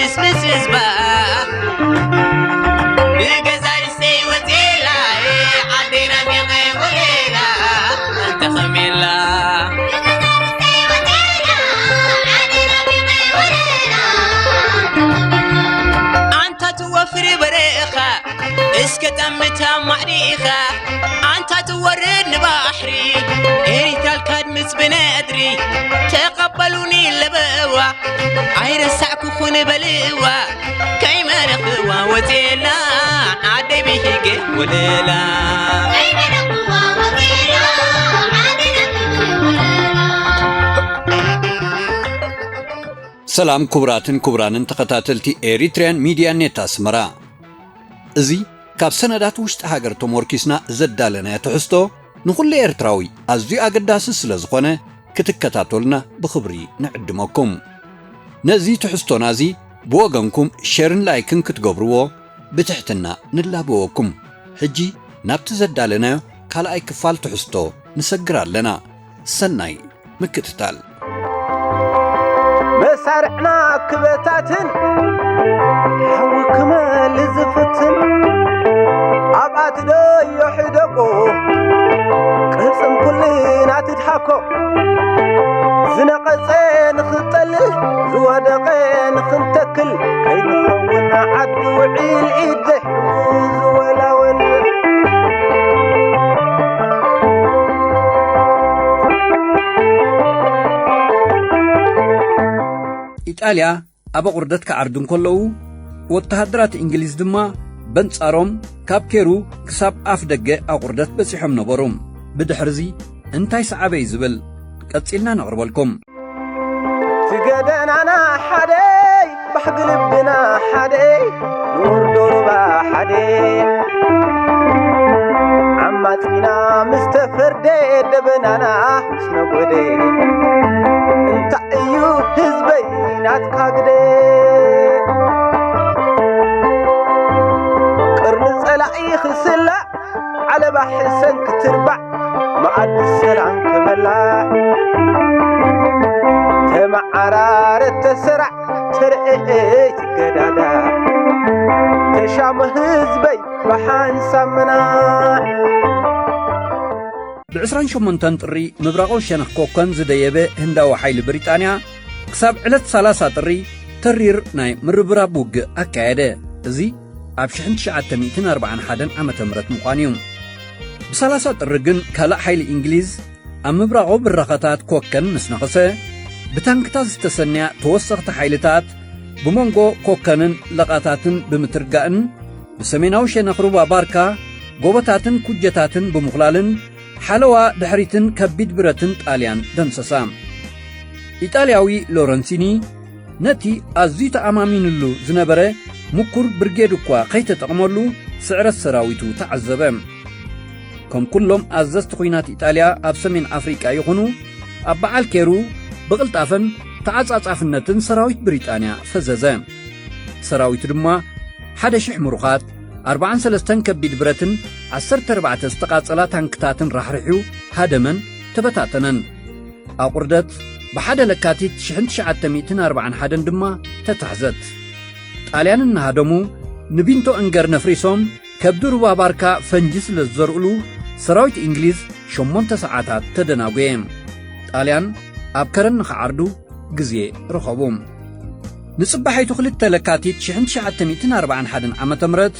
مسمس زبا بغزال سي وزيلا عدينا بيغي وليلا انت خميلا انت توفري بريخة اسكت امتها معريخة انت تورد بحري اريد الكدمس بنادري تقبلوني لبوا عيرسعكو خون بلوا كيما نخوا وزيلا عدي بيهيجي وليلا كيما نخوا وزيلا عدي بيهيجي وليلا. سلام كبراتن تقتاتلتي إريتريان ميديا نت أسمرا ازي كاب سندات وشت هاجر توموركيسنا زدالنا يتحستو نقول لإرتراوي أزي أقداس سلزقنا كتكتاتولنا بخبري نعدمكم نزي تحستو نازي بوغنكم شيرن لايكن كتقبروا بتحتنا نلابوكم حجي نابت زدالنا كالاي كفال تحستو نسقرال لنا سناي مكتتال مسارعنا كبتاتن حوكما لزفتن عبعت دي يحدقو قسم كلنا تضحكو زنقصين خطلل زودقين خنتكل كي نخونا عد وعيل ايده ولا ولا إيطاليا أبا قردت كعردن كلو وتهدرات إنجليز دما بنصاروم كابكيرو كساب أفدقة أقردت بسيحم نبروم بدحرزي انتاي سعبي زبل قتلنا نقرب لكم تقدنا أنا حدي بحقلبنا حدي نور دربا حدي عماتنا مستفردي دبنانا سنبودي انت ايو هزبينات كاقدي قرن صلاعي خسلا على بحسن كتربع معد السلعن كبلا تمعرار التسرع ترئي تقدادا تشام هزبي وحان سمنا بعسران شمونتان طري مبراغو شنخ كوكن زديبه هنداو حيل بريطانيا كساب علت 30 طري ترير ناي مربرا بوغ أكايده ازي عبشحن 941 عامة مرت مقانيوم بسلاسة طرقن كالا حيل إنجليز أمبراغو بالرخطات كوكن مسنقسه بتانكتاز تسنيا توسخت حيلتات بمونغو كوكنن لقاتاتن بمترقائن بسميناو شنخروبا باركا قوبتاتن كجتاتن بمغلالن حلوة دحريتن كبيد برتن طاليان دمسسام إيطالياوي لورنسيني نتي أزيت أمامين اللو زنبره مكور برغيدوكوا قيت تقمرلو سعر السراويتو تعذبم كم كلهم أززت خوينات إيطاليا أبسمين أفريقيا يخونو أبعال كيرو بغلطافن تعاصافنتن سراويت بريطانيا فززام سراويت دما 1000 مروخات 43 كبيد برتن 14 استقاصلات تانكتاتن رحرحيو هادمن تبتاتنن أقردت بحدا لكاتيت 1941 دما تتحزت طاليان النهادمو نبينتو انجر نفريسوم كبدو باباركا فنجس للزرقلو سراويت إنجليز 8 ساعات تدناغويم طاليان أبكرن خعردو جزيه رخبوم نصبحيتو خلت لكاتيت 1941 عامة مرت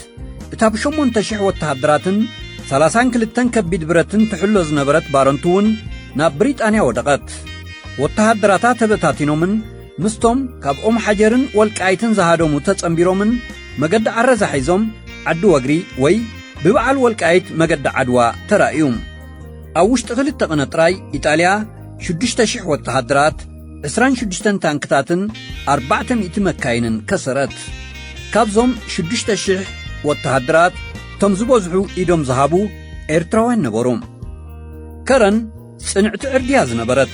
اتاب 8,000 وتهدراتن 32 كبيد برتن تحلو زنبرت بارنتون ناب بريطانيا ودقت وتهدراتا تبتاتينومن مستوم كاب حجرن والقايتن زهادومو تصمبيرومن مقد عرز حيزوم عدو وغري وي ببعال والقايت مقد عدوا ترائيوم اوشت خلت قنطراي إيطاليا 6,000 وتهدرات 26 تانكتاتن 400 مكاينن كسرت كابزوم 6,000 وتهدرات تمزبوزحو إيدوم زهابو إرتراوين نبروم كرن صنعت عرديا زنبرت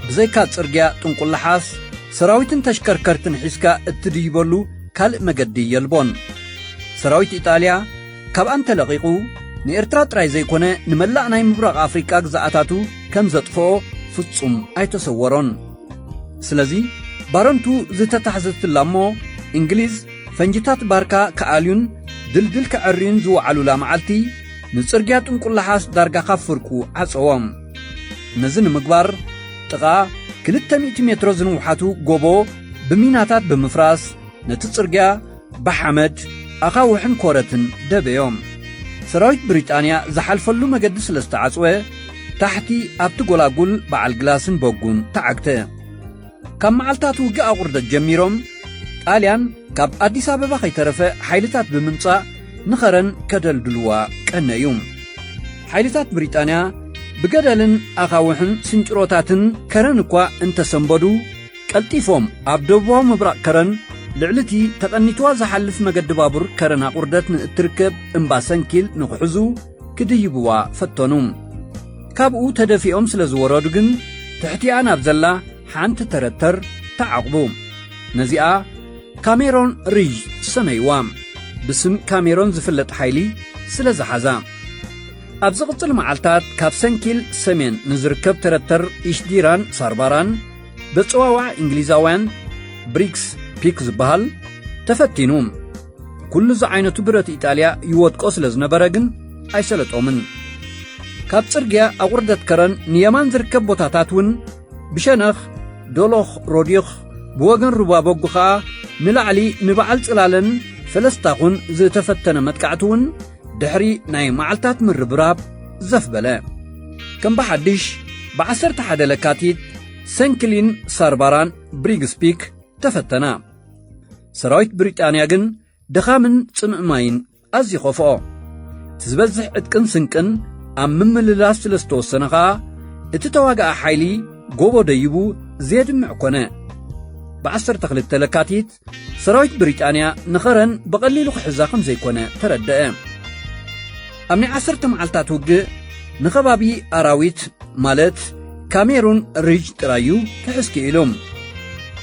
بزيكات صرقيا تنقل لحاس سراويتن تشكركرتن حسكا اتديبولو كال مقدي يلبون سراويت إيطاليا كاب أنت لقيقو نإرترا تراي زيكونا نملأ ناي مبرق أفريقا أجزاءاتاتو كم زطفو فتصم أي تصورون سلازي بارنتو زي تتحزت اللامو እንግሊዝ ፈንጅታት ባርካ ከኣልዩን ድልድል ከዕርዩን ዝወዓሉላ መዓልቲ ንጽርግያ ጥንቁላሓስ ዳርጋ ካብ ፍርቁ ዓፀዎም። ነዚ ንምግባር ጥቓ 200 ሜትሮ ዝንውሓቱ ጎቦ ብሚናታት ብምፍራስ ነቲ ጽርግያ ብሓመድ ኣኻውሕን ኮረትን ደበዮም። ሰራዊት ብሪጣንያ ዝሓልፈሉ መገዲ ስለ ዝተዓጽወ ታሕቲ ኣብቲ ጐላጕል በዓል ግላስን በጉን ተዓግተ። ካብ መዓልታት ውግእ ኣቑርደት ጀሚሮም ጣልያን ካብ ኣዲስ ኣበባ ኸይተረፈ ሓይልታት ብምምጻእ ንኸረን ከደልድልዋ ቀነዩ። ሓይልታት ብሪጣንያ ብገደልን ኣኻውሕን ስንጭሮታትን ከረን እኳ እንተሰንበዱ ቀልጢፎም ኣብ ደቡባዊ ምብራቕ ከረን ልዕልቲ ተቐኒትዋ ዝሓልፍ መገዲ ባቡር ከረን ኣቑርደት ንእትርከብ እምባ ሰንኪል ንኽሕዙ ክድይብዋ ፈተኑ። ካብኡ ተደፊኦም ስለ ዝወረዱ ግን ትሕቲኣ ናብ ዘላ ሓንቲ ተረተር ተዓቕቡ። ነዚኣ ካሜሮን ሪጅ ሰመይዋ ብስም ካሜሮን ዝፍለጥ ሓይሊ ስለ ዝሓዛ። ኣብ ዝቕጽል መዓልታት ካብ ሰንኪል ሰሜን ንዝርከብ ተረተር ኢሽዲራን ሳርባራን በጽዋዋዕ እንግሊዛውያን ብሪክስ ፒክ ዝበሃል ተፈቲኑ። ኩሉ ዝዓይነቱ ብረት ኢጣልያ ይወድቆ ስለ ዝነበረ ግን ኣይሰለጦምን። ካብ ጽርግያ ኣቑርደት ከረን ንየማን ዝርከብ ቦታታት እውን ብሸነኽ ዶሎኽ ሮዲኽ ብወገን ሩባ በጉ ኸዓ ንላዕሊ ንበዓል ጽላለን ፈለስታኹን ዝተፈተነ መጥቃዕቲ እውን ድሕሪ ናይ መዓልታት ምርብራብ ዘፍበለ። ከም ብሓድሽ ብ11 ለካቲት ሰንክሊን ሳርባራን ብሪግስፒክ ተፈተና። ሰራዊት ብሪጣንያ ግን ድኻምን ጽምእማይን ኣዝዩ ኸፍኦ። ትዝበዝሕ ዕጥቅን ስንቅን ኣብ ምምልላስ ስለ ዝተወሰነ ኸዓ እቲ ተዋግኣ ሓይሊ ጎቦ ደይቡ ዘየድምዕ ኮነ። ብ12 ለካቲት ሰራዊት ብሪጣንያ ንኸረን ብቐሊሉ ክሕዛ ከም ዘይኮነ ተረድአ። ኣብ ናይ 10 መዓልታት ውግእ ንኸባቢ ኣራዊት ማለት ካሜሩን ሪጅ ጥራዩ ክሕዝ ክኢሎም።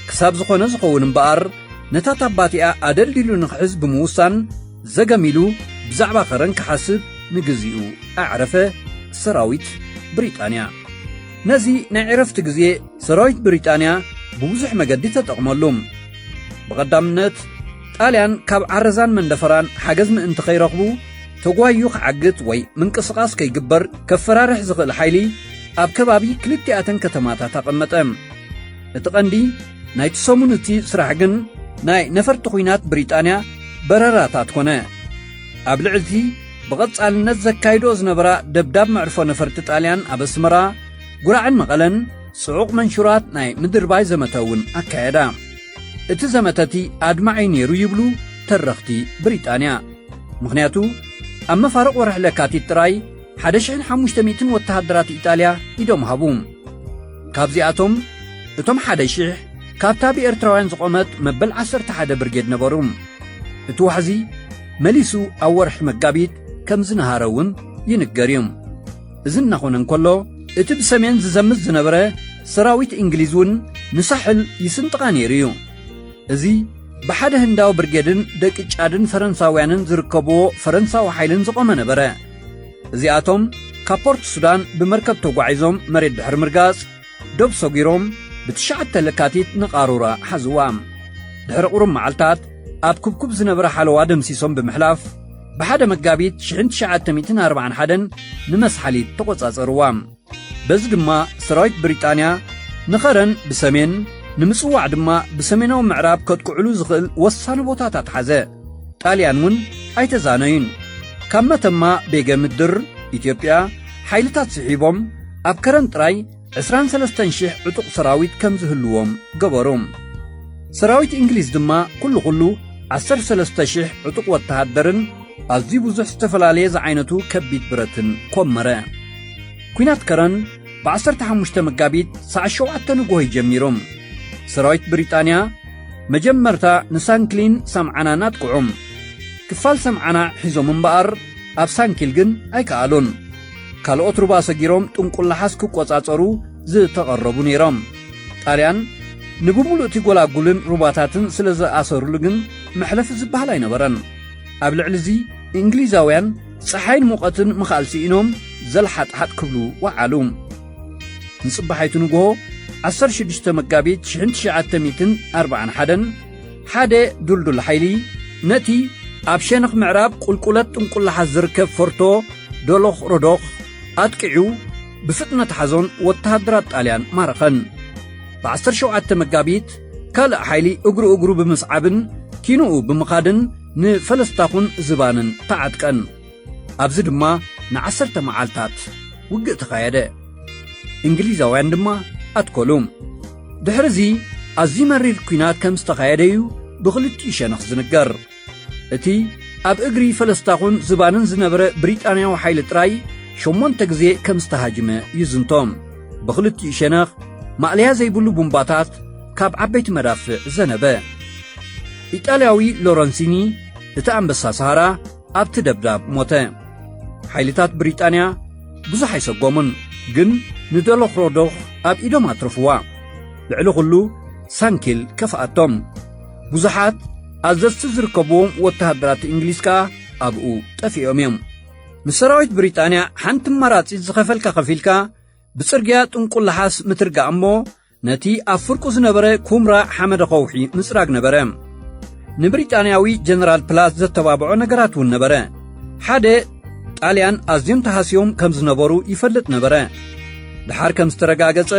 ክሳብ ዝኾነ ዝኸውን እምበኣር ነታ ታባቲኣ ኣደልዲሉ ንኽሕዝ ብምውሳን ዘገሚሉ ብዛዕባ ኸረን ክሓስብ ንግዚኡ ኣዕረፈ ሰራዊት ብሪጣንያ። ነዚ ናይ ዕረፍቲ ግዜ ሰራዊት ብሪጣንያ ብብዙሕ መገዲ ተጠቕመሉ። ብቐዳምነት ጣልያን ካብ ዓረዛን መንደፈራን ሓገዝ ምእንቲ ኸይረኽቡ ተጓዩ ክዓግት ወይ ምንቅስቓስ ከይግበር ከፈራርሕ ዝኽእል ሓይሊ ኣብ ከባቢ ክልቲኣተን ከተማታት ኣቐመጠ። እቲ ቐንዲ ናይቲ ሰሙን እቲ ስራሕ ግን ናይ ነፈርቲ ኹይናት ብሪጣንያ በረራታት ኮነ። ኣብ ልዕልቲ ብቐጻልነት ዘካይዶ ዝነበራ ደብዳብ መዕርፎ ነፈርቲ ጣልያን ኣብ ኣስመራ ጉራዕን መቐለን ጽዑቕ መንሹራት ናይ ምድር ባይ ዘመተውን ኣካየዳ። እቲ ዘመተቲ ኣድማዓይ ነይሩ ይብሉ ተረኽቲ ብሪጣንያ። ምኽንያቱ ኣብ መፋርቕ ወርሒ ለካቲት ጥራይ 1500 ወተሃደራት ኢጣልያ ኢዶም ሃቡ። ካብዚኣቶም እቶም 1000 ካብታ ብኤርትራውያን ዝቖመት መበል 11 ብርጌድ ነበሩ። እቲ ዋሕዚ መሊሱ ኣብ ወርሒ መጋቢት ከም ዝነሃረውን ይንገር እዩ። እዚ እናኾነ እንከሎ እቲ ብሰሜን ዝዘምት ዝነበረ ሰራዊት እንግሊዝ እውን ንሳሕል ይስንጥቓ ነይሩ እዩ። እዚ ብሓደ ህንዳዊ ብርጌድን ደቂ ጫድን ፈረንሳውያንን ዝርከብዎ ፈረንሳዊ ሓይልን ዝቖመ ነበረ። እዚኣቶም ካብ ፖርት ሱዳን ብመርከብ ተጓዒዞም መሬት ድሕሪ ምርጋጽ ዶብ ሰጊሮም ብ9 ለካቲት ንቓሩራ ሓዝዋ። ድሕሪ ቁሩብ መዓልታት ኣብ ክብኩብ ዝነበረ ሓለዋ ደምሲሶም ብምሕላፍ ብሓደ መጋቢት 1941 ንመስሓሊት ተቖጻጸርዋ። በዚ ድማ ሰራዊት ብሪጣንያ ንኸረን ብሰሜን ንምጽዋዕ ድማ ብሰሜናዊ ምዕራብ ከጥቅዕሉ ዝኽእል ወሳኒ ቦታታት ሓዘ። ጣልያን እውን ኣይተዛነዩን። ካብ መተማ ቤገ ምድር ኢትዮጵያ ሓይልታት ስሒቦም ኣብ ከረን ጥራይ 23,000 ዕጡቕ ሰራዊት ከም ዝህልዎም ገበሩ። ሰራዊት እንግሊዝ ድማ ኩሉ 13,000 ዕጡቕ ወተሃደርን ኣዝዩ ብዙሕ ዝተፈላለየ ዝዓይነቱ ከቢድ ብረትን ኮመረ። ኩናት ከረን ብ15 መጋቢት ሰዓት 7 ንጎሆ ጀሚሮም። ሰራዊት ብሪጣንያ መጀመርታ ንሳንክሊን ሰምዓና ናጥቅዑም። ክፋል ሰምዓና ሒዞም እምበኣር ኣብ ሳንኪል ግን ኣይከኣሉን። ካልኦት ሩባ ሰጊሮም ጥንቁላሓስ ክቈጻጸሩ ዝተቐረቡ ነይሮም። ጣልያን ንብሙሉእ እቲ ጐላጕልን ሩባታትን ስለ ዝኣሰሩሉ ግን መሕለፊ ዝበሃል ኣይነበረን። ኣብ ልዕሊ እዚ እንግሊዛውያን ፀሓይን ሙቐትን ምኻል ሲኢኖም ዘልሓጥሓጥ ክብሉ ወዓሉ። ንጽባሓይቱ ንጎሆ 16 መጋቢት 1941 حدا دلدل حيلي نتي أبشنخ معراب قلقلت تنقلها زركب فرتو دولوخ ردوخ أتكعو بفتنة حزون والتهدرات طاليان مارخن بعصر شوعات مقابيت كالق حيلي أقرو بمسعبن كينو بمقادن نفلسطاقون زبانن تعدكن أبزي دما نعسرت معالتات وقع تخايده إنجليزاوያን ድማ أتكولوم دحرزي أزي مرير كوينات كم استخايديو بغلتي شنخ زنقر اتي أب إقري فلسطاقون زبانن زنبرة بريطانيا وحيل تراي شمون تقزي كم استهاجمه يزنتوم بغلتي شنخ ماليا زي بلو بومباتات كاب عبيت مدافع زنبه إيطالياوي لورنسيني إتأنبسا سهرا أبت دبداب موته حيلتات بريطانيا بزح يسقومن جن ندلوخ رودوخ أب إيدوم أطرفوا لعلو غلو سانكيل كفاءتهم بزحات أزدست زركبوهم والتهدرات إنجليزكا أبقو تفيهم يوم مسراويت بريطانيا حانت مراتي زخفلكا خفيلكا بسرقيات انقل لحاس مترقا أمو نتي أفرقو زنبرا كومرا حمد خوحي مسراق نبرا نبريطانياوي جنرال بلاس زتبابعو نقراتون نبرا حادي طاليان أزيم تحاسيوم كمز نبرو يفلت نبرا دحار كمز ترقاقص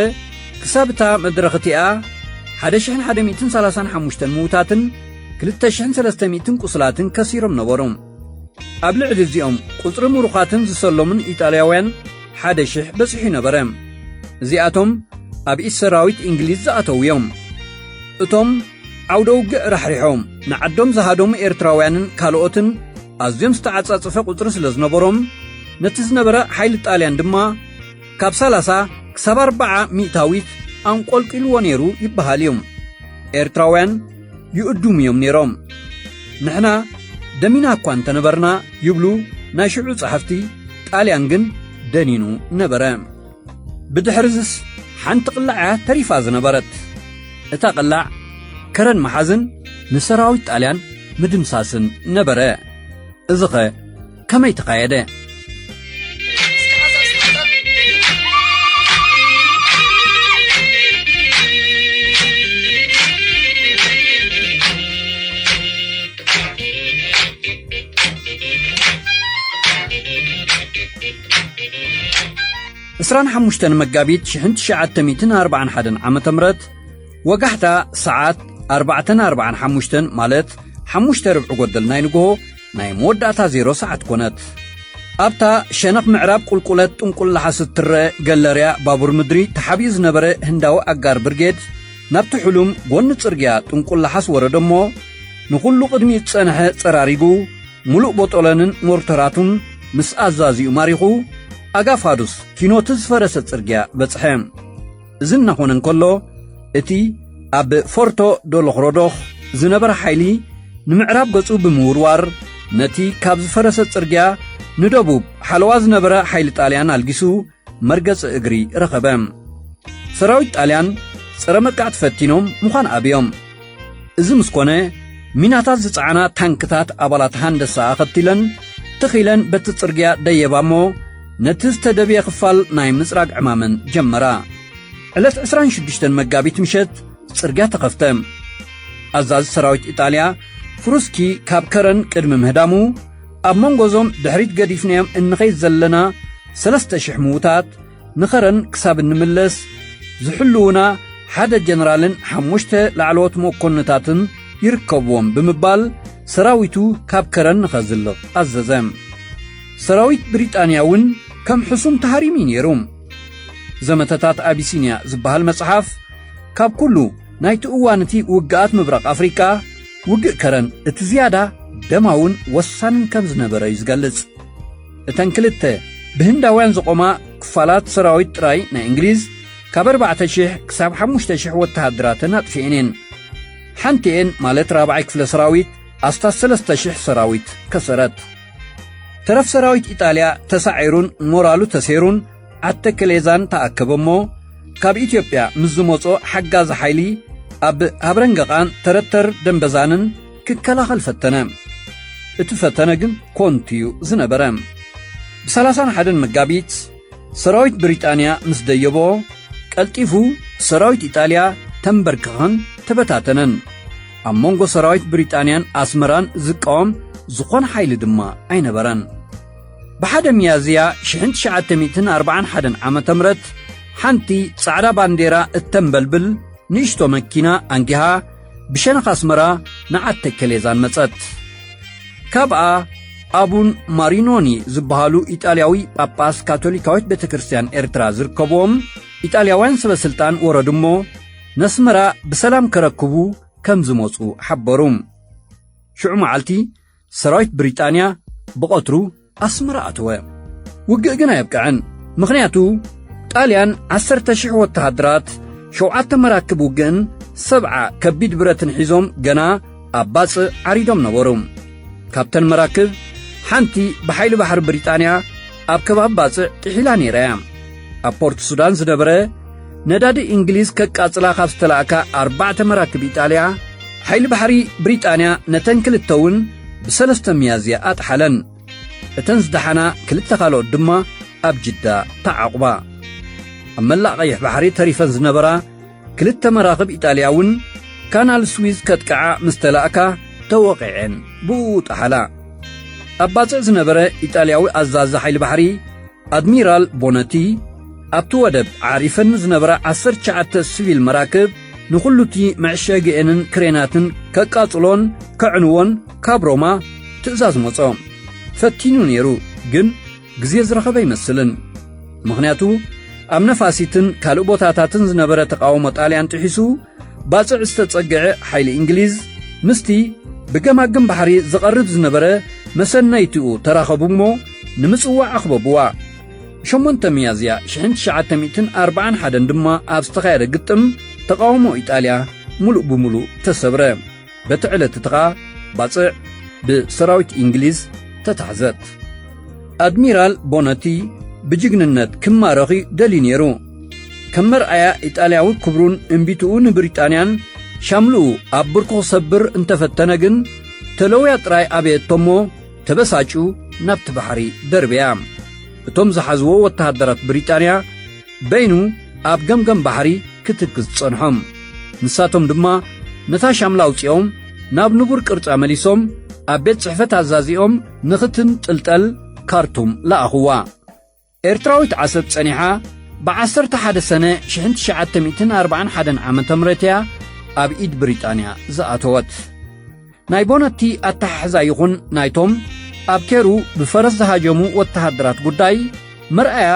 كسابتا مدرختيا حدشحن 135 موتاتن 2300 قصلاتن كثيرم نبروم أبلع دزيهم قصر مروخاتن زسلومن إيطالياوين حدشح بسحي نبرم زياتهم أبئي سراويت إنجليز زاتو يوم اتهم عودوغ رحرحوم نعدوم زهادوم إيرتراويانن كالووتن أزيم ستعصصفة قصر سلزنبروم نتزنبرا حيل طاليان دما كاب 30 كسب 4 مئتاويت أنقل كيلو نيرو يبهاليوم إيرتراويان يؤدوم يوم نيروم نحنا دمينا كوان تنبرنا يبلو ناشعو صحفتي طاليانجن دنينو نبرام بدحرزس حنت قلعة تريفاز نبرت اتا قلع كرن محازن نسراوي طاليان مدمساسن نبرا ازخه كما يتقايده اسران حموشتن مقابيت شحنت شعات تميتن 41 عام تمرت وقحتا ساعات 44 حموشتن مالت حموشت ربع قدل ناينقو ناي موداتا 0 ساعات كونت أبتا شنق معراب قلقلت انقل لحاسد تر قلريا بابور مدري تحابيز نبره هنداو أقار برقيد نبت حلوم قون تسرقيا انقل لحاس وردمو نقول قدمي تسانح تراريقو ملوء بطولانن مورتراتون مس أزازي ماريقو أغافادوس كينو تزفرست ترقيا بتصحيم زن هونن كله اتي أب فورتو دولوخ رودوخ زنبر حيلي نمعراب قصو بموروار نتي كابز فرست ترقيا ندبوب حلواز نبرا حيل طاليان الجسو مرقص اقري رخبام سراويت طاليان سرمقعت فتينوم مخان أبيوم إذا مسكونه ميناتات زعانا تانكتات أبالات هندسة أخطيلن تخيلن بتترقيا ديبامو نتز تدبي خفال نايم نسراق عمامن جمرا علت 26 مقابيت مشت ترقيا تقفتم أزاز سراويت إيطاليا فروسكي كابكرن قدم مهدامو أب منغوزوم دحريت قديفنيام إنخي زلنا 3,000 موتات نخرن كساب نملس زحلونا حدا جنرالن حموشته لعلوت موكونتاتن يركبوهم بمبال سراويتو كابكرن نخزلق أززام سراويت بريطانياون كم حسوم تهاريمين يروم زمتتات أبيسينيا زبهال مصحف كاب كلو نايت اوانتي وقعات مبرق أفريكا وقع كرن اتزيادة دماون وسانن كم زنبرا يزغلص اتنكلته بهنداوያን زقوما كفالات سراويت راي نا انجليز كبر 4000 كساب 5000 وتهدراتن اطفينين حنتين مالت رابعي كفل سراويت استا 3000 سراويت كسرت ترف سراويت ايطاليا تسعيرون مورالو تسيرون اتكليزان تاكبمو كاب اثيوبيا مزموصو حغاز حيلي اب ابرنغقان ترتر دنبزانن ككلاخل فتنام اتفتنغن كونتيو زنبرام بسلاسان حدن مقابيت سراويت بريطانيا مسديبو قلطيفو سراويت إيطاليا تنبركهن تبتاتنن ኣብ መንጎ ሰራዊት ብሪጣንያን ኣስመራን ዝቃወም ዝኾነ ሓይሊ ድማ ኣይነበረን። ብሓደ ሚያዝያ 1941 ዓመተ ምህረት ሓንቲ ጻዕዳ ባንዴራ እተንበልብል ንእሽቶ መኪና ኣንጊሃ ብሸነኽ ኣስመራ ንዓተከለ ዛንመጸት። ካብኣ ኣቡን ማሪኖኒ ዝበሃሉ ኢጣልያዊ ጳጳስ ካቶሊካዊት ቤተ ክርስቲያን ኤርትራ ዝርከብዎም ኢጣልያውያን ሰበስልጣን ወረዱ እሞ ነስመራ ብሰላም ከረክቡ ከም ዝመፁ ሓበሩ። ሽዑ መዓልቲ ሰራዊት ብሪጣንያ ብቐትሩ ኣስመራ ኣተወ። ውግእ ግን ኣይብቅዕን። ምኽንያቱ ጣልያን 10,000 ወተሃደራት 7 መራክብ ውግእን 70 ከቢድ ብረትን ሒዞም ገና ኣብ ባጽእ ዓሪዶም ነበሩ። ካብተን መራክብ ሓንቲ ብሓይሊ ባሕሪ ብሪጣንያ ኣብ ከባቢ ባጽእ ጥሒላ ነይራ እያ። ኣብ ፖርት ሱዳን ዝነበረ ነዳዲ እንግሊዝ ከቃጽላ ካብ ዝተላእካ 4 መራክብ ኢጣልያ ሓይሊ ባሕሪ ብሪጣንያ ነተን ክልተ እውን ብ3 ሚያዝያ ኣጥሓለን። እተን ዝደሓና ክልተ ካልኦት ድማ ኣብ ጅዳ ተዓቑባ። ኣብ መላእ ቀይሕ ባሕሪ ተሪፈን ዝነበራ ክልተ መራኽብ ኢጣልያ እውን ካናል ስዊዝ ከጥቅዓ ምስ ተላእካ ተወቂዐን ብኡ ጣሓላ። ኣብ ባጽዕ ዝነበረ ኢጣልያዊ ኣዛዚ ሓይሊ ባሕሪ ኣድሚራል ቦነቲ ኣብቲ ወደብ ዓሪፈን ዝነበራ 19 ሲቪል መራክብ ንኹሉቲ መዕሸጊአንን ክሬናትን ከቃጽሎን ከዕንዎን ካብ ሮማ ትእዛዝ መጾ። ፈቲኑ ነይሩ፣ ግን ግዜ ዝረኸበ ይመስልን። ምኽንያቱ ኣብ ነፋሲትን ካልእ ቦታታትን ዝነበረ ተቃውሞ ጣልያን ጥሒሱ ባጽዕ ዝተጸግዐ ሓይሊ እንግሊዝ ምስቲ ብገማግም ባሕሪ ዝቐርብ ዝነበረ መሰናይቲኡ ተራኸቡ እሞ ንምጽዋዕ ኣኽበብዋ። 8 ሚያዝያ 1941 ድማ ኣብ ዝተኻየደ ግጥም ተቃውሞ ኢጣልያ ሙሉእ ብምሉእ ተሰብረ። በቲ ዕለት እትኻ ባጽዕ ብሰራዊት እንግሊዝ ተታሕዘት። ኣድሚራል ቦነቲ ብጅግንነት ክማረኺ ደሊ ነይሩ። ከም መርኣያ ኢጣልያዊ ክብሩን እምቢትኡ ንብሪጣንያን ሻምልኡ ኣብ ብርኩ ሰብር እንተፈተነ ግን ተለውያ ጥራይ ኣበየቶሞ ተበሳጩ ናብቲ ባሕሪ ደርብያ። እቶም ዝሓዝዎ ወተሃደራት ብሪጣንያ በይኑ ኣብ ገምገም ባሕሪ ክትክዝ ጸንሖም። ንሳቶም ድማ ነታ ሻምላ ኣውፂኦም ናብ ንቡር ቅርጻ መሊሶም ኣብ ቤት ጽሕፈት ኣዛዚኦም ንኽትንጥልጠል ካርቱም ለኣኽዋ። ኤርትራዊት ዓሰብ ጸኒሓ ብ11 ሰነ 1941 ዓመተ ምህረት እያ ኣብ ኢድ ብሪጣንያ ዝኣተወት። ናይ ቦነቲ ኣተሓሕዛ ይኹን ናይቶም ኣብ ኬሩ ብፈረስ ዝሃጀሙ ወተሃደራት ጉዳይ መርኣያ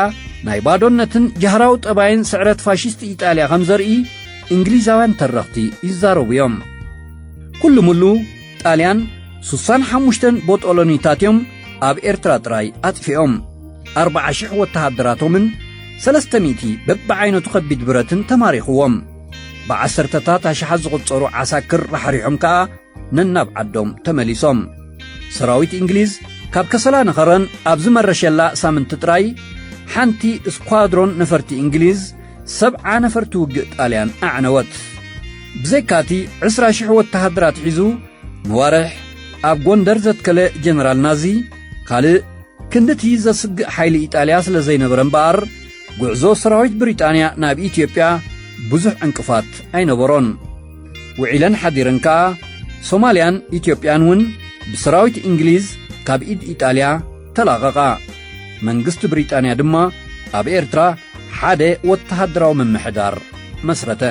ናይ ባዶነትን ጃህራዊ ጠባይን ስዕረት ፋሽስቲ ኢጣልያ ከም ዘርኢ እንግሊዛውያን ተረኽቲ ይዛረቡ እዮም። ኩሉ ሙሉ ጣልያን 65 ቦጦሎኒታት እዮም ኣብ ኤርትራ ጥራይ ኣጥፊኦም። 40,000 ወተሃደራቶምን 300 በብዓይነቱ ከቢድ ብረትን ተማሪኽዎም። ብዓሰርተታት ኣሽሓት ዝቝጸሩ ዓሳክር ረሓሪሖም ከኣ ነናብ ዓዶም ተመሊሶም። ሰራዊት እንግሊዝ ካብ ከሰላ ነኸረን ኣብ ዝመረሸላ ሳምንቲ ጥራይ ሓንቲ ስኳድሮን ነፈርቲ እንግሊዝ 70 ነፈርቲ ውግእ ጣልያን ኣዕነወት። ብዘይካቲ 20,000 ወተሃደራት ሒዙ መዋርሕ ኣብ ጎንደር ዘትከለ ጀነራል ናዚ ካልእ ክንድቲ ዘስግእ ሓይሊ ኢጣልያ ስለ ዘይነበረ እምበኣር ጉዕዞ ሰራዊት ብሪጣንያ ናብ ኢትዮጵያ ብዙሕ ዕንቅፋት ኣይነበሮን። ውዒለን ሓዲረን ከኣ ሶማልያን ኢትዮጵያን እውን ብሰራዊት እንግሊዝ ካብ ኢድ ኢጣልያ ተላቐቓ። መንግስቲ ብሪጣንያ ድማ ኣብ ኤርትራ ሓደ ወተሃደራዊ ምምሕዳር መስረተ።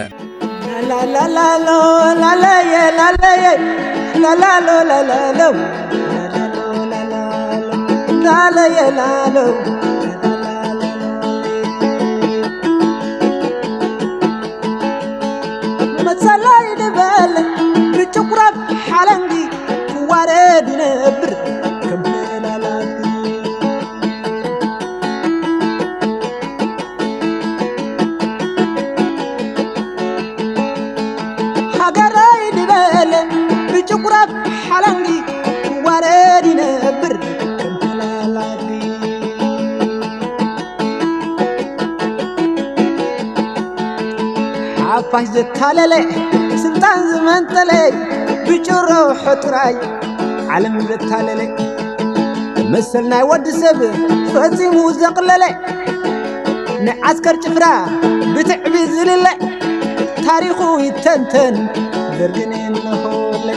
መሰላይ ንበል ብጭቁራት ሓለንጊ ዋረድ ነብር ከምላላት ሃገራይ ንበል ብጭቁራት ሓለንጊ ዋረድ ነብር ከምላላት ሓፋሽ ዘታለለ ስልጣን ዝመንጠለ ብጭሮ ሕጡራይ ዓለም ዘታለለ መሰል ናይ ወዲ ሰብ ፈጺሙ ዘቕለለ ንዓስከር ጭፍራ ብትዕቢ ዝልለ ታሪኹ ይተንተን درجن النخولي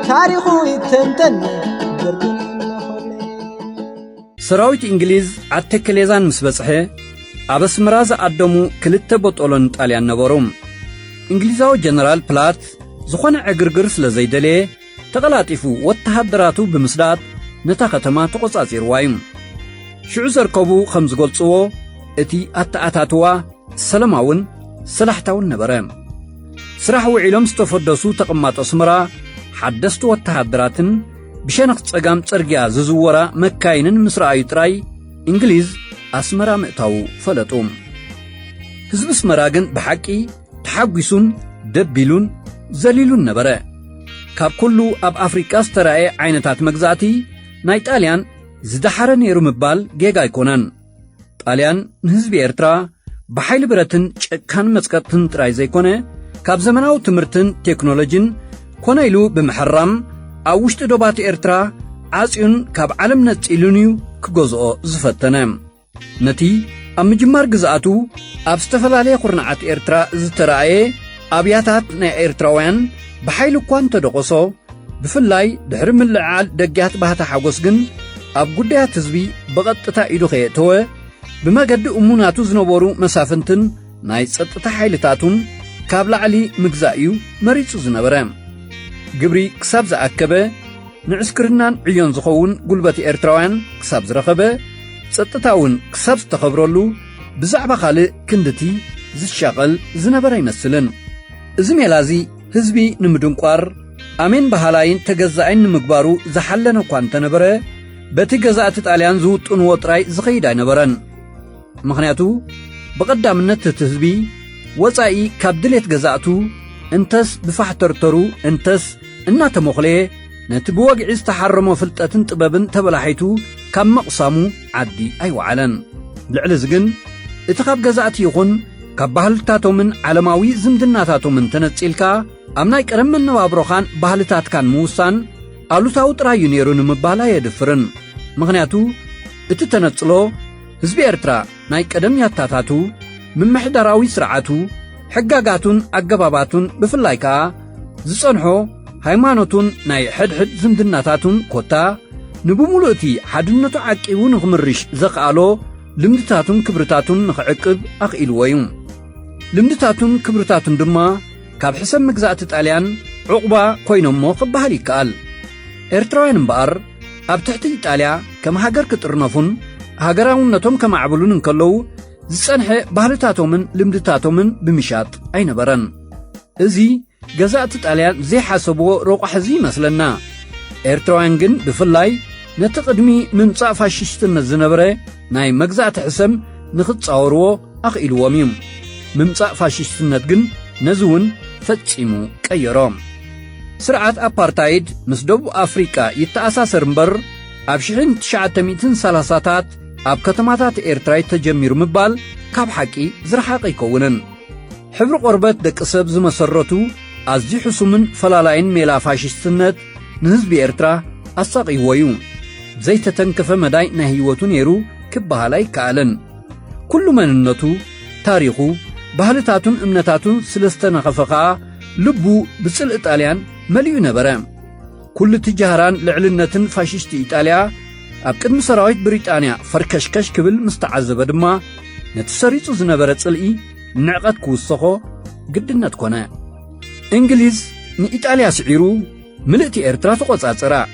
تاريخو يتنتن درجن النخولي سراويت إنجليز عتكليزان مسبصحي عبس مراز عدمو كلت بطولن طاليان نبروم إنجليزاو جنرال بلات زخونا عقرقر سلزيدلي تغلاطيفو واتحادراتو بمسدات نتا ختما تقصاصير وايم شعو زركبو خمس قلصو اتي اتاتاتوا سلاماون سلاحتاون نبرام سراحو علم استفردسو تقمات اسمرا حدستو واتحادراتن بشانق تصقام تصرقيا ززورا مكاينن مسرعي تراي إنجليز أسمرا مئتاو فلتوم هزب اسمراغن بحقي تحقيسون دبيلون زليلون نبرا كاب كلو أب أفريكا استرائي عينتات مقزاتي ناي طاليان زدحر نيرو مبال جيغا يكونان طاليان نهزب إرترا بحيل براتن كان مسكتن تراي زيكونه كاب زمناو تمرتن تكنولوجين كونايلو بمحرام أوشت دوبات إرترا عاسيون كاب عالم نتيلونيو كغوزو زفتنام نتي أم جمار قزاتو أب استفلالي قرنعات إرترا زترائي أبياتات نا إرتراوان بحيلو كوان تدقصو بفلاي دحر من العال دقيات بهاتا حاقوسقن أب قديات تزبي بغطتا إيدو خيئتوه بما قد أموناتو زنوبورو مسافنتن ناي ستتا حيلتاتون كابلا علي مقزائيو مريتو زنبرام قبري كساب زأكبه نعسكرنان عيون زخوون قلبتي إرتراوان كساب زرخبه ستتاون كساب ستخبرولو بزعبا خالي كندتي زشاقل زنبرا يمثلن زميلازي هزبي نمدنقوار أمين بحالاين تغزائين نمقبارو زحلنو كوان تنبره باتي غزاءت تاليان زوت انوطراي زخيداي نبرن مخنياتو بقدامنت تهزبي وصائي كابدليت غزاءتو انتس بفحترترو انتس انا تمخلي نتبوغ عز تحرمو فلتاتن طبابن تبلاحيتو كم مقسامو عدي اي وعلن لعلزقن اتخاب غزاءتي يخون كبهلتاتو من علماوي زمدناتاتو من تنتسيلكا امناي قرمن نوابروخان بهلتات كان موسان አሉታው ጥራ ዩኒየሩን መባላ የድፍርን ምክንያቱ እትተነጽሎ ህዝብ ኤርትራ ናይ ቀደም ያታታቱ ምምሕዳራዊ ስርዓቱ ሕጋጋቱን አገባባቱን ብፍላይካ ዝጸንሖ ሃይማኖቱን ናይ ሕድሕድ ዝምድናታቱን ኮታ ንብሙሉእቲ ሓድነቱ ዓቂቡ ንኽምርሽ ዘኽኣሎ ልምድታቱን ክብርታቱን ንኽዕቅብ ኣኽኢልዎ እዩ ልምድታቱን ክብርታቱን ድማ ካብ ሕሰብ ምግዛእቲ ጣልያን ዕቑባ ኮይኖሞ ክበሃል ይከኣል ኤርትራውያን እምበኣር ኣብ ትሕቲ ኢጣልያ ከም ሃገር ክጥርነፉን ሃገራውነቶም ከማዕብሉን እንከለዉ ዝጸንሐ ባህልታቶምን ልምድታቶምን ብምሻጥ ኣይነበረን እዚ ገዛእቲ ጣልያን ዘይሓሰብዎ ረቑሕ ይመስለና ኤርትራውያን ግን ብፍላይ ነቲ ቅድሚ ምምጻእ ፋሽስትነት ዝነበረ ናይ መግዛእቲ ሕሰም ንኽጻወርዎ ኣኽኢልዎም እዩ ምምጻእ ፋሽስትነት ግን ነዚ እውን ፈጺሙ ቀየሮም ስርዓት አፓርታይድ ምስ ደቡብ አፍሪካ ይተኣሳሰር እምበር ኣብ 1930ታት ኣብ ከተማታት ኤርትራ ተጀሚሩ ምባል ካብ ሓቂ ዝረሓቐ ይከውንን ሕብሪ ቆርበት ደቂ ሰብ ዝመሰረቱ ኣዝዩ ሕሱምን ፈላላይን ሜላ ፋሽስትነት ንህዝቢ ኤርትራ ኣሳቒዎ እዩ ዘይተተንከፈ መዳይ ናይ ህይወቱ ነይሩ ክበሃል ኣይከኣልን ኩሉ መንነቱ ታሪኹ ባህልታቱን እምነታቱን ስለዝተነኸፈ ኸኣ ልቡ ብጽልኢ ጣልያን مليو نبرا كل تجاران لعلنتن فاشيست إيطاليا أبقد مسراويت بريطانيا فركشكش كبل مستعذب دما نتسريتو زنبرا تسلئي نعقد كوسخو قدنات كونا إنجليز ني إيطاليا سعيرو ملئتي إرترا تقوصاصرا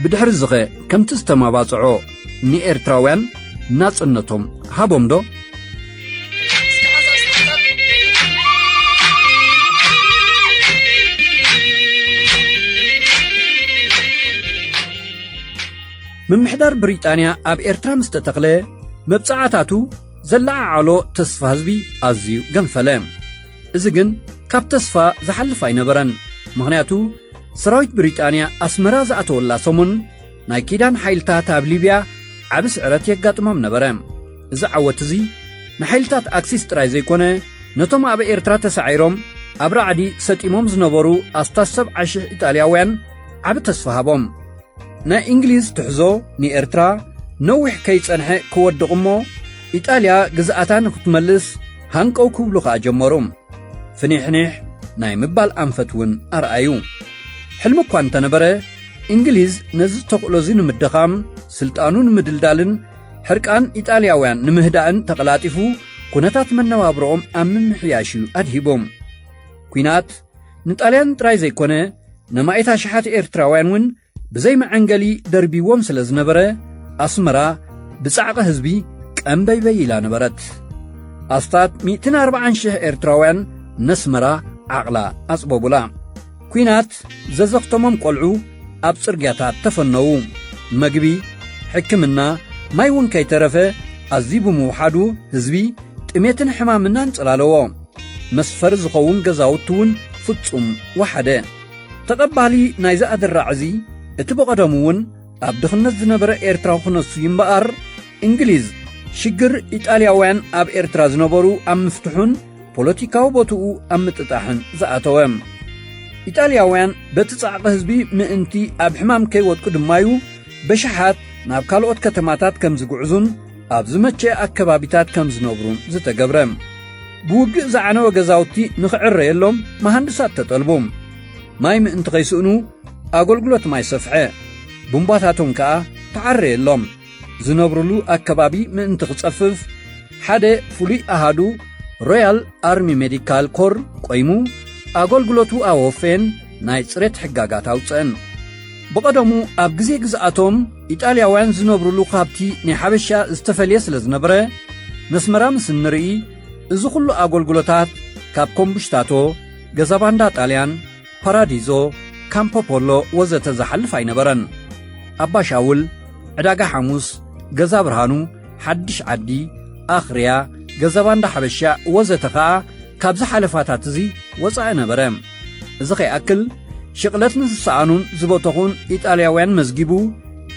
بدحر الزخي كم تستما باصعو ني إرتراوان ناس النتهم هابوم دو من محدار بريطانيا أب إرترا مستتقلي مبصعاتاتو زلع علو تصفى هزبي أزيو جنفلام إذن كاب تصفى زحلف نبرن مغنياتو سراويت بريطانيا أسمراز أتولا سومن نايكيدان حيلتات أب ليبيا عبس عرات يقاتمام نبرام إذا عواتزي نحيلتات أكسيس ترايزي كونه نتوم أب إرترا تسعيروم أبرا عدي ستيموم زنبورو أستاسب عشي إيطالياوين عب تصفى هابوم نا إنجليز تحزو ني إرترا نوح كيس أنحي كود دغمو إيطاليا جزءاتان كتملس هانكو كوبلوخا جمروم فنيحنيح ናይ ምባል ኣንፈትውን ኣርኣዩ ሕልሚ እኳ እንተነበረ እንግሊዝ ነዚ ተኽእሎዚ ንምድኻም ስልጣኑን ምድልዳልን ሕርቃን ኢጣልያውያን ንምህዳእን ተቐላጢፉ ኩነታት መነባብሮኦም ኣብ ምምሕያሽ ኣድሂቦም ኩናት ንጣልያን ጥራይ ዘይኮነ ነማይታ ሸሓት ኤርትራውያን እውን ብዘይ መዐንገሊ ደርቢዎም ስለ ዝነበረ ኣስመራ ብጻዕቐ ህዝቢ ቀንበይበይ ኢላ ነበረት ኣስታት 140,000 ኤርትራውያን ነስመራ ዓቕላ ኣጽበቡላ ኩናት ዘዘኽተሞም ቈልዑ ኣብ ጽርግያታት ተፈነዉ መግቢ ሕክምና ማይ እውን ከይተረፈ ኣዝዩ ብምውሓዱ ህዝቢ ጥሜትን ሕማምናን ጽላለዎ መስፈር ዝኸውን ገዛውቲ እውን ፍጹም ወሓደ ተቐባሊ ናይ ዝኣድራዕ እዙ እቲ በቐደሙ እውን ኣብ ድኽነት ዝነበረ ኤርትራ ኹነሱ እምበኣር እንግሊዝ ሽግር ኢጣልያውያን ኣብ ኤርትራ ዝነበሩ ኣብ ምፍትሑን ፖለቲካዊ ቦትኡ ኣብ ምጥጣሕን ዝኣተወ ኢጣልያውያን በቲ ጻዕቐ ህዝቢ ምእንቲ ኣብ ሕማም ከይወድቁ ድማዩ በሸሓት ናብ ካልኦት ከተማታት ከም ዝጉዕዙን ኣብ ዝመቸየ ኣከባቢታት ከም ዝነብሩን ዝተገብረ ብውግእ ዝዓነወ ገዛውቲ ንኽዕረየሎም መሃንድሳት ተጠልቦም ማይ ምእንቲ ኸይስእኑ ኣገልግሎት ማይ ሰፍሐ ቡምባታቶም ከዓ ተዓረየሎም ዝነብሩሉ ኣከባቢ ምእንቲ ክጸፍፍ ሓደ ፍሉይ ኣሃዱ ሮያል ኣርሚ ሜዲካል ኮር ቆይሙ ኣገልግሎቱ ኣወፌን ናይ ጽሬት ሕጋጋት ኣውፅአን በቐደሙ ኣብ ግዜ ግዝኣቶም ኢጣልያውያን ዝነብሩሉ ካብቲ ናይ ሓበሻ ዝተፈልየ ስለ ዝነበረ መስመራ ምስ እንርኢ እዚ ኹሉ ኣገልግሎታት ካብ ኮምቡሽታቶ ገዛባንዳ ጣልያን ፓራዲዞ ካምፖፖሎ ወዘተ ዝሓልፍ ኣይነበረን ኣባሻውል ዕዳጋ ሐሙስ ገዛ ብርሃኑ ሓድሽ ዓዲ ኣኽርያ ገዛባንዳ ሓበሻ ወዘተ ከዓ ካብዚ ሓለፋታት እዚ ወፃኢ ነበረ እዚ ኸይኣክል ሽቕለት ንዝሰኣኑን ዝበተኹን ኢጣልያውያን መዝጊቡ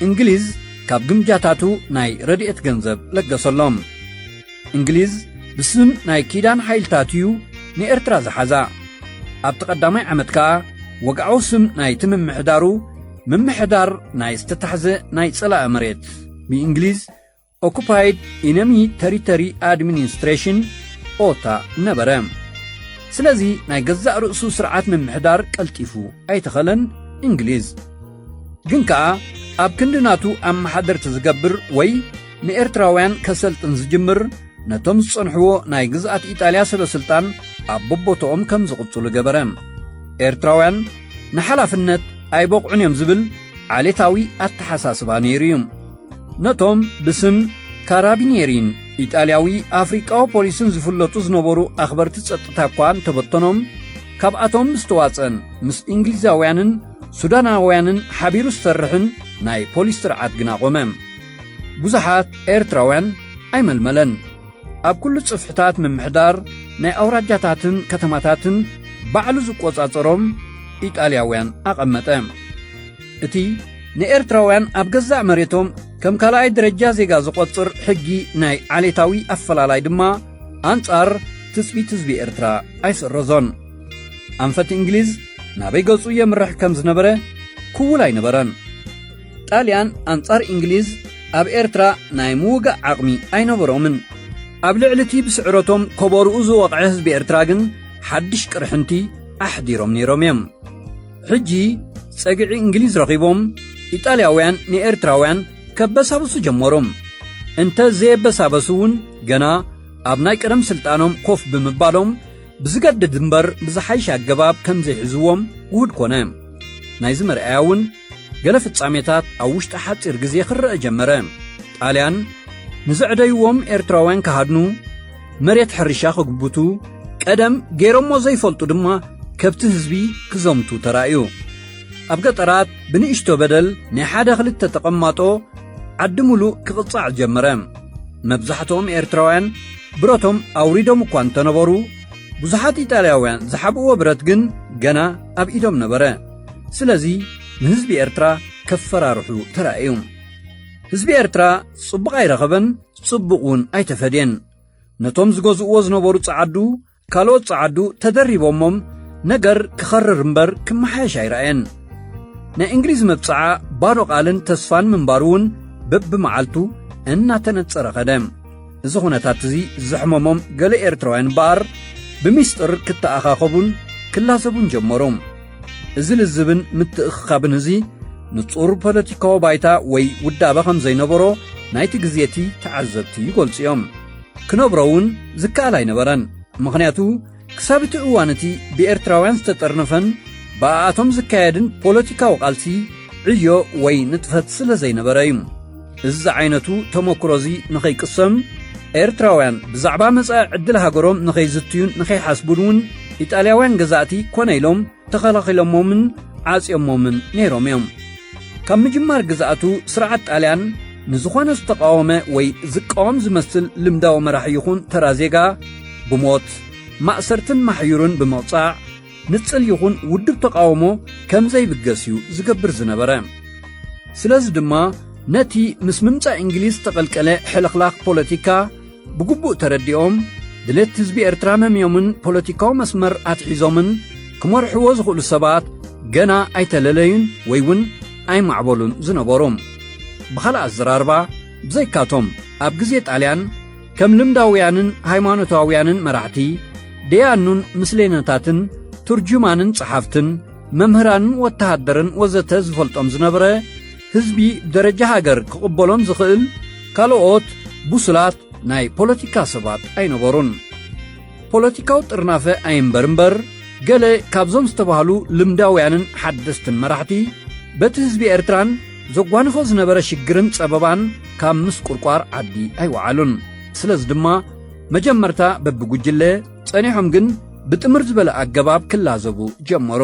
እንግሊዝ ካብ ግምጃታቱ ናይ ረድኤት ገንዘብ ለገሰሎም እንግሊዝ ብስም ናይ ኪዳን ሓይልታት እዩ ንኤርትራ ዝሓዛ ኣብቲ ቀዳማይ ዓመት ከዓ ወግዓዊ ስም ናይቲ ምምሕዳሩ ምምሕዳር ናይ ዝተታሕዘ ናይ ጸላእ መሬት ብእንግሊዝ ኦኩፓይድ ኢነሚ ተሪተሪ ኣድሚኒስትሬሽን ኦታ ነበረ ስለዚ ናይ ገዛእ ርእሱ ስርዓት ምምሕዳር ቀልጢፉ ኣይተኸለን እንግሊዝ ግን ከዓ ኣብ ክንድናቱ ኣመሓደርቲ ዝገብር ወይ ንኤርትራውያን ከሰልጥን ዝጅምር ነቶም ዝጸንሕዎ ናይ ግዝኣት ኢጣልያ ሰበስልጣን ኣብ ቦቦቶኦም ከም ዝቕጽሉ ገበረ ኤርትራውያን ንሓላፍነት ኣይበቕዑን እዮም ዝብል ዓሌታዊ ኣተሓሳስባ ነይሩ እዩ ነቶም ብስም ካራቢኔሪን ኢጣልያዊ ኣፍሪቃዊ ፖሊስን ዝፍለጡ ዝነበሩ ኣኽበርቲ ጸጥታ እኳ እንተበተኖም ካብኣቶም ምስተዋጸን ምስ እንግሊዛውያንን ሱዳናውያንን ሓቢሩ ዝሰርሕን ናይ ፖሊስ ስርዓት ግና ቆመ ብዙሓት ኤርትራውያን ኣይመልመለን ኣብ ኩሉ ጽፍሕታት ምምሕዳር ናይ ኣውራጃታትን ከተማታትን ባዕሉ ዝቈጻጸሮም ኢጣልያውያን ኣቐመጠ እቲ ንኤርትራውያን ኣብ ገዛእ መሬቶም ከም ካልኣይ ደረጃ ዜጋ ዝቖጽር ሕጊ ናይ ዓሌታዊ ኣፈላላይ ድማ ኣንጻር ትጽቢት ህዝቢ ኤርትራ ኣይስረዞን ኣንፈት እንግሊዝ ናበይ ገጹ የምርሕ ከም ዝነበረ ክውል ኣይነበረን ጣልያን ኣንጻር እንግሊዝ ኣብ ኤርትራ ናይ ምውጋእ ዓቕሚ ኣይነበሮምን ኣብ ልዕሊ እቲ ብስዕረቶም ከበርኡ ዝወቕዐ ህዝቢ ኤርትራ ግን ሓድሽ ቅርሕንቲ ኣሕዲሮም ነይሮም እዮም ሕጂ ጸግዒ እንግሊዝ ረኺቦም ኢጣልያውያን ንኤርትራውያን ከበሳብሱ ጀመሮም እንተ ዘየበሳበሱ እውን ገና ኣብ ናይ ቀደም ስልጣኖም ኮፍ ብምባሎም ብዝገድድ እምበር ብዝሓይሽ ኣገባብ ከም ዘይሕዝዎም ውሁድ ኮነ ናይዚ መርኣያ እውን ገለ ፍጻሜታት ኣብ ውሽጢ ሓፂር ግዜ ክረአ ጀመረ ጣልያን ንዝዕደይዎም ኤርትራውያን ክሃድኑ መሬት ሕርሻ ክግብቱ ቀደም ገይሮሞ ዘይፈልጡ ድማ ከብቲ ህዝቢ ክዘምቱ ተራእዩ ኣብ ገጠራት ብንእሽቶ በደል ናይ ሓደ ክልተ ተቐማጦ ዓዲ ሙሉእ ክቕጻዕ ጀመረ መብዛሕትኦም ኤርትራውያን ብረቶም ኣውሪዶም እኳ እንተነበሩ ብዙሓት ኢጣልያውያን ዝሓብእዎ ብረት ግን ገና ኣብ ኢዶም ነበረ ስለዚ ንህዝቢ ኤርትራ ከፈራርሑ ተራእዩ ህዝቢ ኤርትራ ጽቡቕ ኣይረኸበን ጽቡቕ እውን ኣይተፈድየን ነቶም ዝገዝእዎ ዝነበሩ ጸዓዱ ካልኦት ጸዓዱ ተደሪቦሞም ነገር ክኸርር እምበር ክመሓየሽ ኣይረአየን ናይ እንግሊዝ መብጽዓ ባዶ ቓልን ተስፋን ምንባሩ እውን በብመዓልቱ እናተነጸረ ኸደ እዚ ኹነታት እዚ ዘሕመሞም ገለ ኤርትራውያን እምበኣር ብምስጢር ክተኣኻኸቡን ክላሰቡን ጀመሮም። እዚ ልዝብን ምትእኽኻብን እዚ ንጹር ፖለቲካዊ ባይታ ወይ ውዳበ ከም ዘይነበሮ ናይቲ ግዜቲ ተዓዘብቲ ይገልጽዮም። ክነብሮውን ዝከኣል ኣይነበረን። ምኽንያቱ ክሳብ እቲ እዋን እቲ ብኤርትራውያን ዝተጠርነፈን ብኣቶም ዝካየድን ፖለቲካዊ ቃልሲ ዕዮ ወይ ንጥፈት ስለ ዘይነበረ እዩ። እዚ ዓይነቱ ተመክሮ እዚ ንኸይቅሰም ኤርትራውያን ብዛዕባ መጻኢ ዕድል ሃገሮም ንኸይዝትዩን ንኸይሓስቡን እውን ኢጣልያውያን ገዛእቲ ኮነ ኢሎም ተኸላኺሎሞምን ዓጽዮሞምን ነይሮም እዮም። ካብ ምጅማር ግዛእቱ ስርዓት ጣልያን ንዝኾነ ዝተቃወመ ወይ ዝቃወም ዝመስል ልምዳዊ መራሒ ይኹን ተራ ዜጋ ብሞት ማእሰርትን ማሕዩርን ብምቕጻዕ ንጽል ይኹን ውድብ ተቃውሞ ከም ዘይብገስ እዩ ዝገብር ዝነበረ። ስለዚ ድማ ነቲ ምስ ምምጻእ እንግሊዝ ተቐልቀለ ሕልኽላኽ ፖለቲካ ብግቡእ ተረዲኦም ድሌት ህዝቢ ኤርትራ መምዮምን ፖለቲካዊ መስመር ኣትሒዞምን ክመርሕዎ ዝኽእሉ ሰባት ገና ኣይተለለዩን ወይ እውን ኣይማዕበሉን ዝነበሮም። ብኻልእ ኣዘራርባ ብዘይካቶም ኣብ ግዜ ጣልያን ከም ልምዳውያንን ሃይማኖታውያንን መራሕቲ ደያኑን ምስሌነታትን ትርጁማንን ጸሓፍትን መምህራንን ወተሃደርን ወዘተ ዝፈልጦም ዝነበረ ህዝቢ ደረጃ ሃገር ክቕበሎም ዝኽእል ካልኦት ቡሱላት ናይ ፖለቲካ ሰባት ኣይነበሩን። ፖለቲካዊ ጥርናፈ ኣይምበር እምበር ገለ ካብዞም ዝተባህሉ ልምዳውያንን ሓደስትን መራሕቲ በቲ ህዝቢ ኤርትራን ዘጓንፎ ዝነበረ ሽግርን ጸበባን ካብ ምስ ቁርቋር ዓዲ ኣይወዓሉን። ስለዚ ድማ መጀመርታ በብጉጅለ ጸኒሖም ግን ብጥምር ዝበለ ኣገባብ ክላዘቡ ጀመሩ።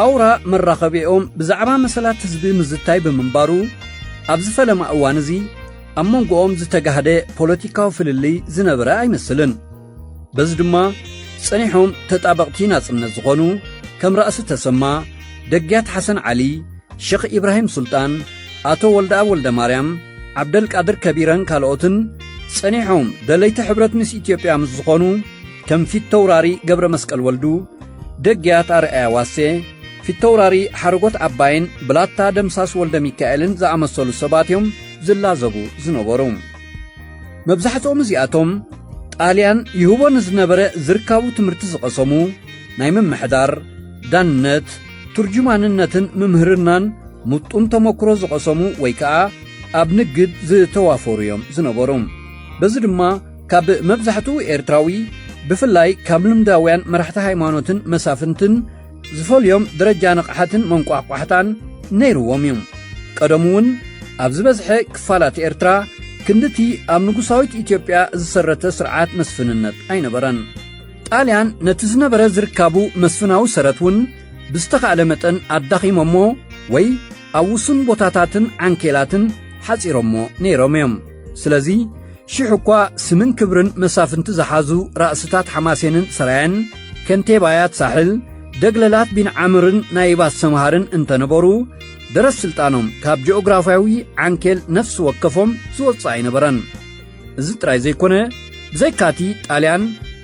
ኣውራ መራኸቢኦም ብዛዕባ መሰላት ህዝቢ ምዝታይ ብምንባሩ ኣብ ዝፈለማ እዋን እዚ ኣብ መንጎኦም ዝተጋህደ ፖለቲካዊ ፍልልይ ዝነበረ ኣይመስልን። በዚ ድማ ጸኒሖም ተጣበቕቲ ናጽነት ዝኾኑ ከም ራእሲ ተሰማ፣ ደጊያት ሓሰን ዓሊ፣ ሼኽ ኢብራሂም ሱልጣን፣ ኣቶ ወልደኣብ ወልደ ማርያም፣ ዓብደልቃድር ከቢረን ካልኦትን ጸኒሖም ደለይቲ ሕብረት ምስ ኢትዮጵያ ምስ ዝኾኑ ከም ፊተውራሪ ገብረ መስቀል ወልዱ፣ ደጊያት ኣርአያ ዋሴ፣ ፊተውራሪ ሓርጎት ዓባይን ብላታ ደምሳስ ወልደ ሚካኤልን ዝኣመሰሉ ሰባት እዮም ዝላዘቡ ዝነበሩ። መብዛሕትኦም እዚኣቶም ጣልያን ይህቦ ንዝነበረ ዝርካቡ ትምህርቲ ዝቐሰሙ ናይ ምምሕዳር፣ ዳንነት፣ ትርጁማንነትን ምምህርናን ምጡን ተመክሮ ዝቐሰሙ ወይ ከዓ ኣብ ንግድ ዝተዋፈሩ እዮም ዝነበሩ። በዚ ድማ ካብ መብዛሕትኡ ኤርትራዊ ብፍላይ ካብ ልምዳውያን መራሕቲ ሃይማኖትን መሳፍንትን ዝፈልዮም ደረጃ ንቕሓትን መንቋቋሕታን ነይርዎም እዮም። ቀደም እውን ኣብ ዝበዝሐ ክፋላት ኤርትራ ክንድቲ ኣብ ንጉሳዊት ኢትዮጵያ ዝሰረተ ስርዓት መስፍንነት ኣይነበረን። ጣልያን ነቲ ዝነበረ ዝርካቡ መስፍናዊ ሰረት እውን ብዝተኻእለ መጠን ኣዳኺሞሞ ወይ ኣብ ውሱን ቦታታትን ዓንኬላትን ሓጺሮሞ ነይሮም እዮም። ስለዚ ሽሕ እኳ ስምን ክብርን መሳፍንቲ ዝሓዙ ራእስታት ሓማሴንን ሰራያን ከንቴባያት ሳሕል ደግለላት ቢንዓምርን ናይባት ሰምሃርን እንተነበሩ ደረስ ስልጣኖም ካብ ጂኦግራፊያዊ ዓንኬል ነፍሲ ወከፎም ዝወፅእ ኣይነበረን። እዚ ጥራይ ዘይኮነ ብዘይካቲ ጣልያን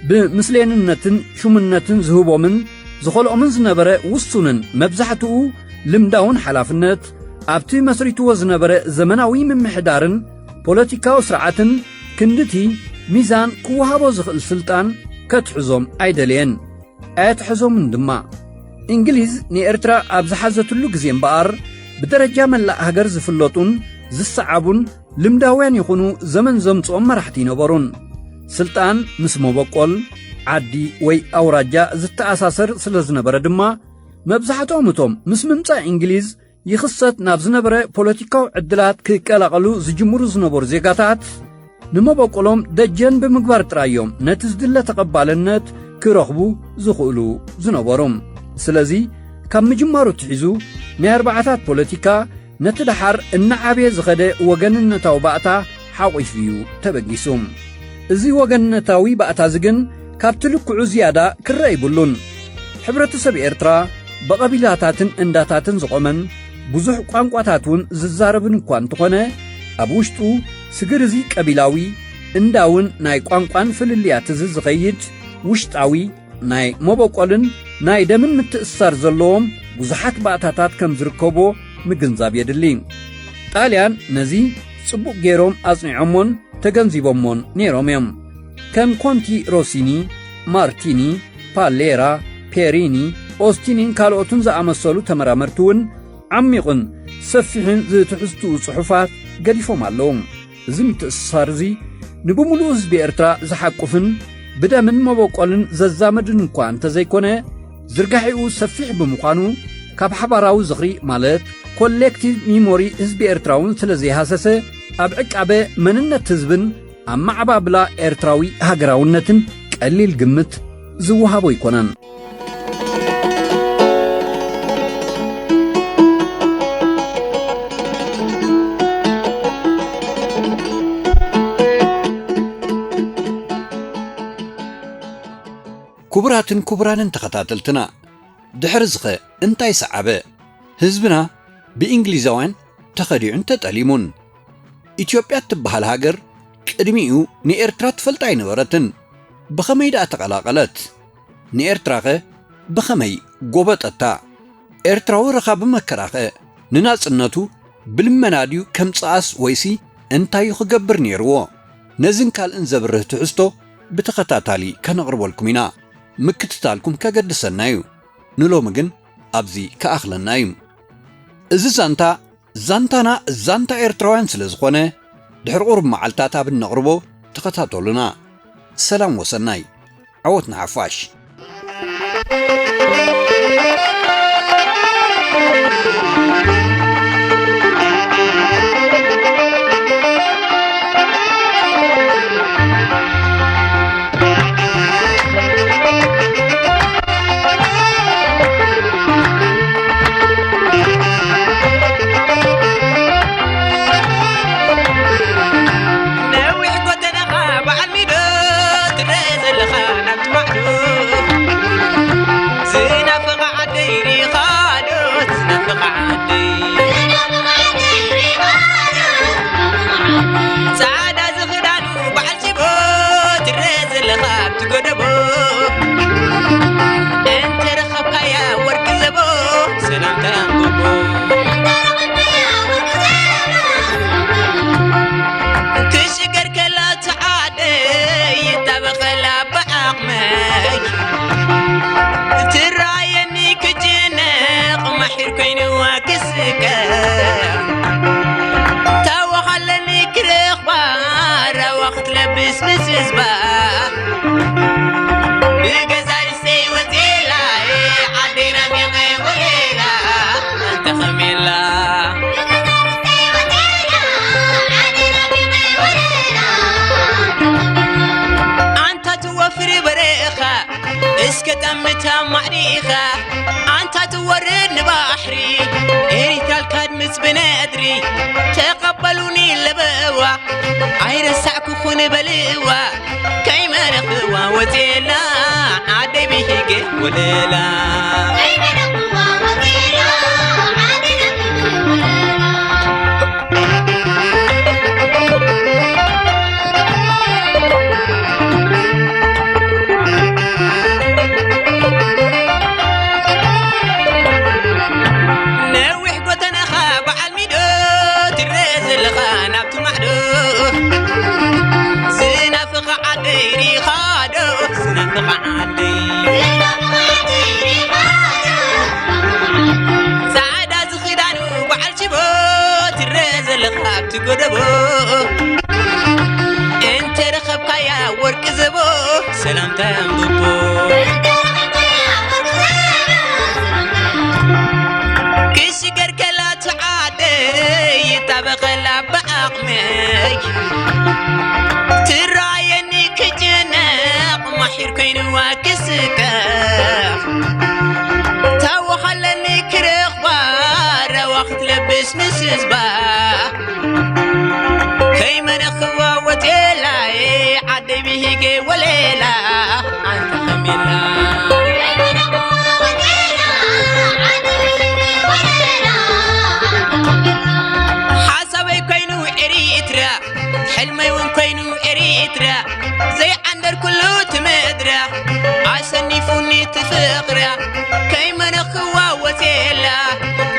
ብምስሌንነትን ሹምነትን ዝህቦምን ዝኸልኦምን ዝነበረ ውሱንን መብዛሕትኡ ልምዳውን ሓላፍነት ኣብቲ መስሪትዎ ዝነበረ ዘመናዊ ምምሕዳርን ፖለቲካዊ ስርዓትን ክንድቲ ሚዛን ክወሃቦ ዝኽእል ስልጣን ከትሕዞም ኣይደልየን፣ ኣየትሕዞምን ድማ። እንግሊዝ ንኤርትራ ኣብ ዝሓዘትሉ ግዜ እምበኣር ብደረጃ መላእ ሃገር ዝፍለጡን ዝሰዓቡን ልምዳውያን ይኹኑ ዘመን ዘምጽኦም መራሕቲ ይነበሩን። ስልጣን ምስ መበቆል ዓዲ ወይ ኣውራጃ ዝተኣሳሰር ስለ ዝነበረ ድማ መብዛሕትኦም እቶም ምስ ምምጻእ እንግሊዝ ይኽሰት ናብ ዝነበረ ፖለቲካዊ ዕድላት ክቀላቐሉ ዝጅምሩ ዝነበሩ ዜጋታት ንመበቆሎም ደጀን ብምግባር ጥራዮም ነቲ ዝድለ ተቐባልነት ክረኽቡ ዝኽእሉ ዝነበሮም። ስለዚ ካብ ምጅማሩ ትሒዙ ናይ ኣርባዕታት ፖለቲካ ነቲ ደሓር እናዓበየ ዝኸደ ወገንነታዊ ባእታ ሓቒፉ እዩ ተበጊሱ። እዚ ወገንነታዊ ባእታ እዚ ግን ካብቲ ልክዑ ዝያዳ ክረአ ይብሉን። ሕብረተሰብ ኤርትራ ብቐቢላታትን እንዳታትን ዝቖመን ብዙሕ ቋንቋታት እውን ዝዛረብን እኳ እንተኾነ ኣብ ውሽጡ ስግር እዚ ቀቢላዊ እንዳውን ናይ ቋንቋን ፍልልያት እዚ ዝኸይድ ውሽጣዊ ናይ መበቆልን ናይ ደምን ምትእስሳር ዘለዎም ብዙሓት ባእታታት ከም ዝርከቦ ምግንዛብ የድሊ። ጣልያን ነዚ ጽቡቕ ገይሮም ኣጽኒዖሞን ተገንዚቦሞን ነይሮም እዮም። ከም ኮንቲ ሮሲኒ፣ ማርቲኒ፣ ፓሌራ፣ بيريني أوستينين كالوتون زأمسولو تمرامرتون عميقن سفحن زتحستو صحفات قديفو مالهم زمت الصارزي نبوملوز بإرترا زحاقوفن بدا من مبوقولن ززامدن انكوان تزيكونه زرقاحيو سفح بمقانو كاب حباراو زغري مالت كوليكتيف ميموري حزب إرتراون سلزي هاسسه أبعك أبا مننة تزبن أما عبا بلا إرتراوي هاقراونتن قليل قمت زوهابو يكونن كبراتن كبرانن تخطاتلتنا دحرزخه انتاي سعبه حزبنا بإنجليزاوان تخديعن تتعليمون إثيوبيا تبهال هاجر قدميو نيرترا تفلطاي نبرتن بخميدا تقلاقلت نيرتراخه بخمي غوبطتا إرتراو رخا بمكراخه نناصنتو بالمناديو كمصاس ويسي انتاي خغبر نيرو نزن كال انزبره تحستو بتخطاتالي كنقربلكمينا مكتتالكم كقدسنايو نلو مجن أبزي كأخلنايم إذا زانتانا زانتا إرتروان سلزخونه دحر قرب معلتاتا بالنقربو تقطاتولنا سلام وسناي عوتنا عفاش بنادري تقبلوني لبوا عيرسعكو خون بلوا كيما نقوا وتيلا عدي بيهيجي وليلا كيما نقوا وتيلا عدي بيهيجي انت رخبك يا ورك زبو سلامتا ينضبو كيش قرقلا تعادي يطبق لبقمي ترايني كجناق محير كين واكسك توخلني كرخبار وقت لبس مسزبا كيما نخوا وتيلاي عدي بيهيجي وليلا انت خميلا كيما نخوا وتيلا عدي بيهيجي وليلا حسبي كينو اريترا حلمي وين كينو اريترا زي عندر كله تمدرا عسني فوني تفقرا كيما نخوا وتيلا